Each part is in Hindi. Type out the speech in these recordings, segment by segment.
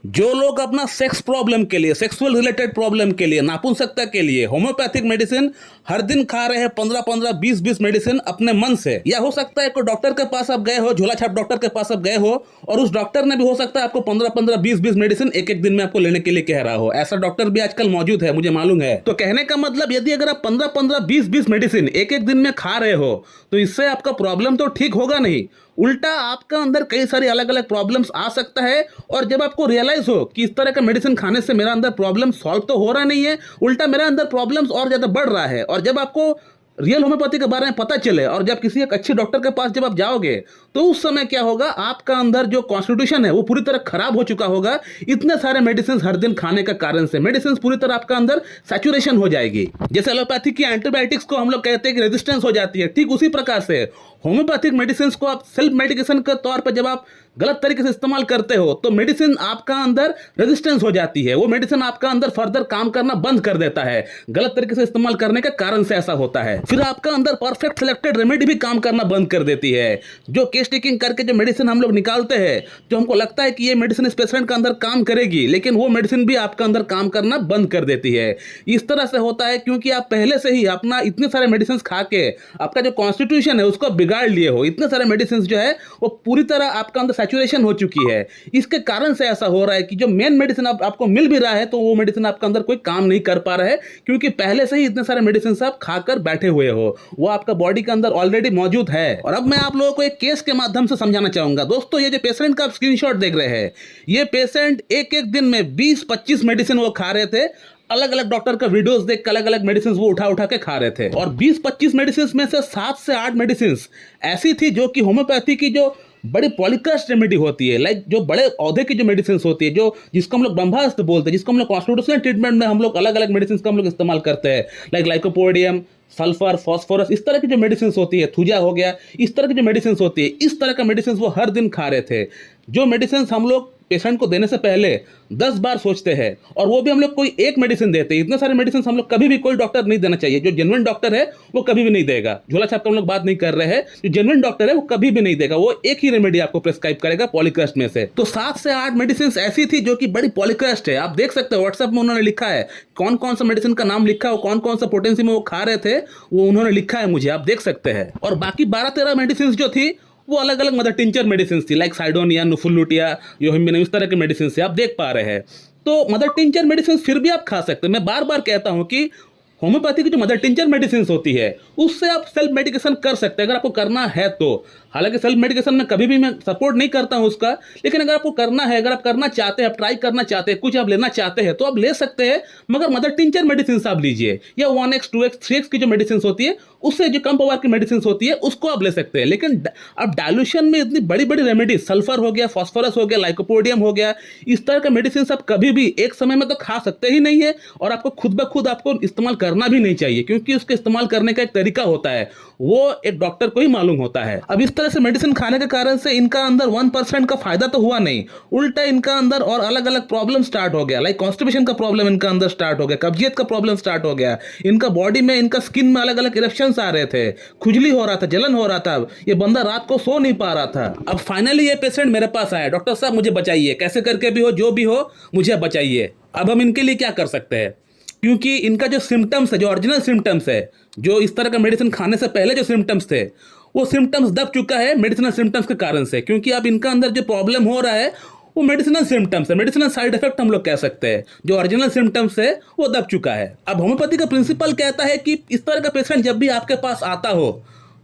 जो लोग अपना सेक्स प्रॉब्लम के लिए, सेक्सुअल रिलेटेड प्रॉब्लम के लिए, नापुंसकता के लिए होम्योपैथिक मेडिसिन हर दिन खा रहे हैं 15-15, 20-20 मेडिसिन अपने मन से, या हो सकता है कोई डॉक्टर के पास आप गए हो, झोला छाप डॉक्टर के पास आप गए हो और उस डॉक्टर ने भी हो सकता है आपको 15-15, 20-20 मेडिसिन एक एक दिन में आपको लेने के लिए कह रहा हो। ऐसा डॉक्टर भी आजकल मौजूद है, मुझे मालूम है। तो कहने का मतलब यदि अगर आप 15-15, 20-20 मेडिसिन एक एक दिन में खा रहे हो तो इससे आपका प्रॉब्लम तो ठीक होगा नहीं, उल्टा आपका अंदर कई सारी अलग अलग प्रॉब्लम्स आ सकता है। और जब आपको रियलाइज हो कि इस तरह का मेडिसिन खाने से मेरा अंदर प्रॉब्लम सॉल्व तो हो रहा नहीं है, उल्टा मेरा अंदर प्रॉब्लम्स और ज्यादा बढ़ रहा है, और जब आपको रियल होम्योपैथी के बारे में पता चले और जब किसी एक अच्छे डॉक्टर के पास जब आप जाओगे तो उस समय क्या होगा, आपका अंदर जो कॉन्स्टिट्यूशन है वो पूरी तरह खराब हो चुका होगा। इतने सारे मेडिसिन हर दिन खाने का कारण से मेडिसिन पूरी तरह आपका अंदर सैचुरेशन हो जाएगी। जैसे एलोपैथी की एंटीबायोटिक्स को हम लोग कहते हैं कि रेजिस्टेंस हो जाती है, ठीक उसी प्रकार से होम्योपैथिक मेडिसिन को आप सेल्फ मेडिकेशन के तौर पर जब आप गलत तरीके से इस्तेमाल करते हो तो मेडिसिन आपका अंदर रेजिस्टेंस हो जाती है, वो मेडिसिन आपका अंदर फर्दर काम करना बंद कर देता है। गलत तरीके से इस्तेमाल करने के कारण से ऐसा होता है। फिर आपका अंदर परफेक्ट सिलेक्टेड रेमेडी भी काम करना बंद कर देती है। जो केस टेकिंग करके जो मेडिसिन हम लोग निकालते हैं, जो हमको लगता है कि ये मेडिसिन इस पेशेंट का अंदर काम करेगी, लेकिन वो मेडिसिन भी आपका अंदर काम करना बंद कर देती है। इस तरह से होता है क्योंकि आप पहले से ही अपना इतने सारे मेडिसिन खा के आपका जो कॉन्स्टिट्यूशन है उसको बिगाड़ लिए हो। इतने सारे मेडिसिन जो है वो पूरी तरह आपका अंदर सैचुरेशन हो चुकी है। इसके कारण से ऐसा हो रहा है कि जो मेन मेडिसिन आपको मिल भी रहा है तो वो मेडिसिन आपका अंदर कोई काम नहीं कर पा रहा है, क्योंकि पहले से ही इतने सारे मेडिसिन आप खाकर बैठे हुए हो, वो आपका बॉडी के अंदर ऑलरेडी मौजूद है। और अब मैं आप लोगों को एक केस के माध्यम से समझाना चाहूंगा। दोस्तों, ये जो पेशेंट का आप स्क्रीनशॉट देख रहे हैं, ये पेशेंट एक एक दिन में 20-25 मेडिसिन वो खा रहे थे। अलग अलग डॉक्टर का वीडियोस देख के अलग अलग मेडिसिन वो उठा उठा के खा रहे थे, और 20-25 मेडिसिन में से 7 से 8 मेडिसिन ऐसी थी जो कि होम्योपैथी की जो बड़ी पॉलीकास्ट रेमेडी होती है, लाइक जो बड़े औधे की जो मेडिसिन होती है, जो जिसको हम लोग ब्रह्मास्त्र बोलते हैं, जिसको हम लोग कॉन्स्टिट्यूशनल ट्रीटमेंट में हम लोग अलग अलग मेडिसिन का हम लोग इस्तेमाल करते हैं, लाइक लाइकोपोडियम, सल्फर, फॉस्फोरस, इस तरह की जो मेडिसिन होती है, थूजा हो गया, इस तरह की जो मेडिसिन होती है, इस तरह का मेडिसिन वो हर दिन खा रहे थे। जो मेडिसिन हम लोग पेशेंट को देने से पहले 10 बार सोचते हैं, और वो भी हम लोग कोई एक मेडिसिन देते हैं। इतने सारे मेडिसिन हम लोग कभी भी कोई डॉक्टर नहीं देना चाहिए। जो जेन्युइन डॉक्टर है वो कभी भी नहीं देगा। झोला छाप का हम लोग बात नहीं कर रहे हैं, जो जेन्युइन डॉक्टर है वो कभी भी नहीं देगा। वो एक ही रेमेडी आपको प्रेस्क्राइब करेगा पॉलीक्रस्ट में से। तो 7 से 8 मेडिसिन ऐसी थी जो कि बड़ी पॉलीक्रस्ट है। आप देख सकते हो व्हाट्सएप में उन्होंने लिखा है, कौन कौन सा मेडिसिन का नाम लिखा है, कौन कौन सा पोटेंसी में वो खा रहे थे, वो उन्होंने लिखा है मुझे, आप देख सकते हैं। और बाकी 12-13 मेडिसिन जो थी वो अलग अलग मदर टिंचर मेडिसिन थी, लाइक साइडोनिया, नुफुलुटिया, योहिम्बिन, इस तरह के मेडिसिन से आप देख पा रहे हैं। तो मदर टिंचर मेडिसिन फिर भी आप खा सकते हैं। मैं बार बार कहता हूं कि होम्योपैथी की जो मदर टिंचर मेडिसिन होती है उससे आप सेल्फ मेडिकेशन कर सकते हैं अगर आपको करना है तो। हालांकि सेल्फ मेडिकेशन में कभी भी मैं सपोर्ट नहीं करता हूं उसका, लेकिन अगर आपको करना है, अगर आप करना चाहते हैं, आप ट्राई करना चाहते हैं, कुछ आप लेना चाहते हैं तो आप ले सकते हैं, मगर मदर टिंचर मेडिसिन आप लीजिए, या 1x, 2x, 3x की जो मेडिसिन होती है उससे जो कम पावर की मेडिसिन होती है उसको आप ले सकते हैं। लेकिन अब डायल्यूशन में इतनी बड़ी बड़ी रेमेडी, सल्फर हो गया, फॉस्फोरस हो गया, लाइकोपोडियम हो गया, इस तरह का मेडिसिन आप कभी भी एक समय में तो खा सकते ही नहीं है, और आपको खुद ब खुद आपको इस्तेमाल करना भी नहीं चाहिए, क्योंकि उसके इस्तेमाल करने का एक तरीका होता है, वो एक डॉक्टर को ही मालूम होता है। अब इस तरह से मेडिसिन खाने के कारण से इनका अंदर 1% का फायदा तो हुआ नहीं, उल्टा इनका अंदर और अलग अलग प्रॉब्लम स्टार्ट हो गया, लाइक कॉन्स्टिपेशन का प्रॉब्लम इनका अंदर स्टार्ट हो गया, कब्जियत का प्रॉब्लम स्टार्ट हो गया, इनका बॉडी में, इनका स्किन में अलग अलग इरेप्शंस आ रहे थे, खुजली हो रहा था, जलन हो रहा था, ये बंदा रात को सो नहीं पा रहा था। अब फाइनली ये पेशेंट मेरे पास आया, डॉक्टर साहब मुझे बचाइए, कैसे करके भी हो, जो भी हो मुझे बचाइए। अब हम इनके लिए क्या कर सकते हैं, क्योंकि इनका जो सिम्टम्स है, जो ओरिजिनल सिम्टम्स है, जो इस तरह का मेडिसिन खाने से पहले जो सिम्टम्स थे, वो सिम्टम्स दब चुका है मेडिसिनल सिम्टम्स के कारण से। क्योंकि अब इनका अंदर जो प्रॉब्लम हो रहा है वो मेडिसिनल सिम्टम्स है, मेडिसिनल साइड इफेक्ट हम लोग कह सकते हैं, जो ओरिजिनल सिम्टम्स है वो दब चुका है। अब होम्योपैथी का प्रिंसिपल कहता है कि इस तरह का पेशेंट जब भी आपके पास आता हो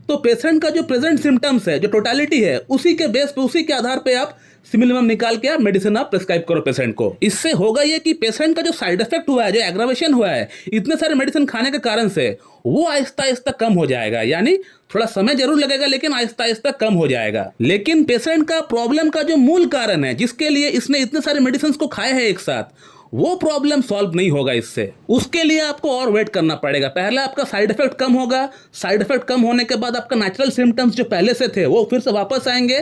तो पेशेंट का जो प्रेजेंट सिम्टम्स है, जो टोटालिटी है, उसी के बेस पे, उसी के आधार पे आप सिमिलम निकाल के आप मेडिसिन आप प्रेस्क्राइब करो पेशेंट को। इससे होगा ये कि पेशेंट का जो साइड इफेक्ट हुआ है, जो एग्रावेशन हुआ है इतने सारे मेडिसिन खाने के कारण से, वो आहिस्ता आहिस्ता कम हो जाएगा। यानी थोड़ा समय जरूर लगेगा, लेकिन आहिस्ता आहिस्ता कम हो जाएगा। लेकिन पेशेंट का प्रॉब्लम का जो मूल कारण है, जिसके लिए इसने इतने सारे मेडिसिन को खाए हैं एक साथ, वो प्रॉब्लम सॉल्व नहीं होगा इससे। उसके लिए आपको और वेट करना पड़ेगा। पहले आपका साइड इफेक्ट कम होगा, साइड इफेक्ट कम होने के बाद आपका नेचुरल सिम्टम्स जो पहले से थे वो फिर से वापस आएंगे,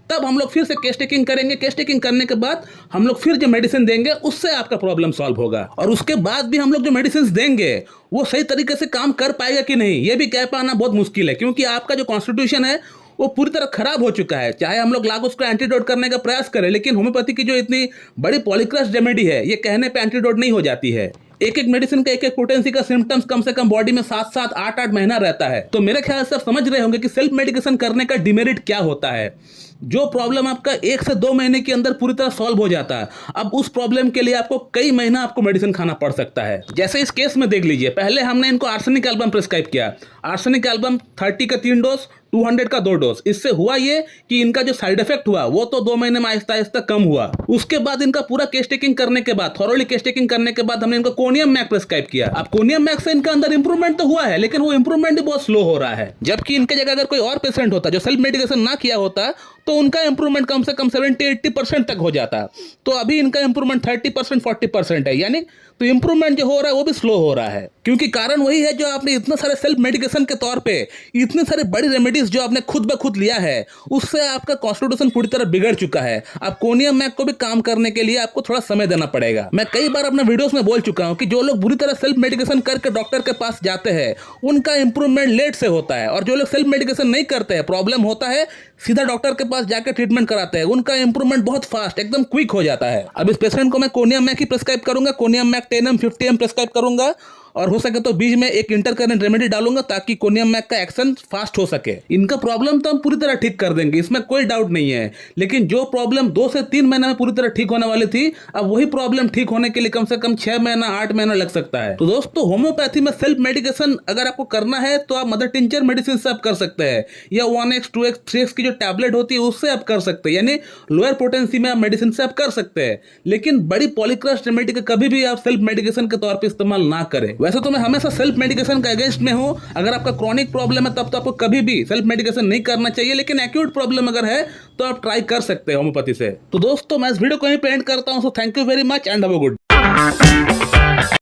तब हम लोग फिर से केस टेकिंग करेंगे। केस टेकिंग करने के बाद हम लोग फिर जो मेडिसिन देंगे उससे आपका प्रॉब्लम सॉल्व होगा, और उसके बाद भी हम लोग जो मेडिसिन देंगे वो सही तरीके से काम कर पाएगा कि नहीं, ये भी कह पाना बहुत मुश्किल है, क्योंकि आपका जो कॉन्स्टिट्यूशन है वो पूरी तरह खराब हो चुका है। चाहे हम लोग लागू उसका एंटीडोट करने का प्रयास करें, लेकिन होम्योपैथी की जो इतनी बड़ी पॉलीक्रस्ट रेमेडी है, ये कहने पे एंटीडोट नहीं हो जाती है। एक एक मेडिसिन का एक एक पोटेंसी का सिम्टम्स कम से कम बॉडी में 7-7, 8-8 महीना रहता है। तो मेरे ख्याल से आप समझ रहे होंगे कि सेल्फ मेडिकेशन करने का डिमेरिट क्या होता है। जो प्रॉब्लम आपका 1 से 2 महीने के अंदर पूरी तरह सॉल्व हो जाता है, अब उस प्रॉब्लम के लिए आपको कई महीना आपको मेडिसिन खाना पड़ सकता है। जैसे इस केस में देख लीजिए, पहले हमने इनको आर्सेनिक एल्बम प्रिस्क्राइब किया। आर्सेनिक एल्बम 30 का 3 डोज, 200 का 2 डोज। इससे हुआ ये कि इनका जो साइड इफेक्ट हुआ वो तो 2 महीने में आहिस्ता आहिस्ता कम हुआ। उसके बाद इनका पूरा केस टेकिंग करने के बाद, थॉरोली केस टेकिंग करने के बाद हमने इनको कोनियम मैक प्रिस्क्राइब किया। अब कोनियम मैक से इनका अंदर इंप्रूवमेंट तो हुआ है, लेकिन वो इंप्रूवमेंट भी बहुत स्लो हो रहा है। जबकि इनके जगह अगर कोई और पेशेंट होता जो सेल्फ मेडिकेशन ना किया होता, तो उनका इंप्रूवमेंट कम से कम 70-80% तक हो जाता। तो अभी इनका इंप्रूवमेंट 30%, 40% है, यानी तो इंप्रूवमेंट जो हो रहा है वो भी स्लो हो रहा है। क्योंकि कारण वही है, जो आपने इतने सारे सेल्फ मेडिकेशन के तौर पे इतने सारे बड़ी रेमेडीज जो आपने खुद ब खुद लिया है, उससे आपका कॉन्स्टिट्यूशन पूरी तरह बिगड़ चुका है। अब कोनियम मैक को भी काम करने के लिए आपको थोड़ा समय देना पड़ेगा। मैं कई बार अपने वीडियोस में बोल चुका हूं कि जो लोग बुरी तरह सेल्फ मेडिकेशन करके डॉक्टर के पास जाते हैं, उनका इंप्रूवमेंट लेट से होता है। और जो लोग सेल्फ मेडिकेशन नहीं करते हैं, प्रॉब्लम होता है, सीधा डॉक्टर के पास जाकर ट्रीटमेंट कराते हैं, उनका इंप्रूवमेंट बहुत फास्ट, एकदम क्विक हो जाता है। अब इस पेशेंट को मैं कोनियम मैक ही प्रिस्क्राइब करूंगा, conium mac 10 mg 50 mg prescribe करूंगा, और हो सके तो बीच में एक इंटरकरेंट रेमेडी डालूंगा ताकि कोनियम मैक का एक्शन फास्ट हो सके। इनका प्रॉब्लम तो हम पूरी तरह ठीक कर देंगे, इसमें कोई डाउट नहीं है। लेकिन जो प्रॉब्लम 2 से 3 महीने में पूरी तरह ठीक होने वाली थी, अब वही प्रॉब्लम ठीक होने के लिए कम से कम 6 महीना 8 महीना लग सकता है। तो दोस्तों, होम्योपैथी में सेल्फ मेडिकेशन अगर आपको करना है तो आप मदर टिंचर मेडिसिन से आप कर सकते हैं, या 1x 2x 3x की जो टैबलेट होती है उससे आप कर सकते हैं, यानी लोअर पोटेंसी में आप मेडिसिन से आप कर सकते हैं। लेकिन बड़ी पॉलीक्रस्ट रेमेडी का कभी भी आप सेल्फ मेडिकेशन के तौर पर इस्तेमाल ना करें। वैसे तो मैं हमेशा सेल्फ मेडिकेशन का अगेंस्ट में हूं। अगर आपका क्रॉनिक प्रॉब्लम है तब तो आपको कभी भी सेल्फ मेडिकेशन नहीं करना चाहिए, लेकिन एक्यूट प्रॉब्लम अगर है तो आप ट्राई कर सकते हैं होम्योपैथी से। तो दोस्तों, मैं इस वीडियो को यहीं पे एंड करता हूं। So thank you very much and have a good.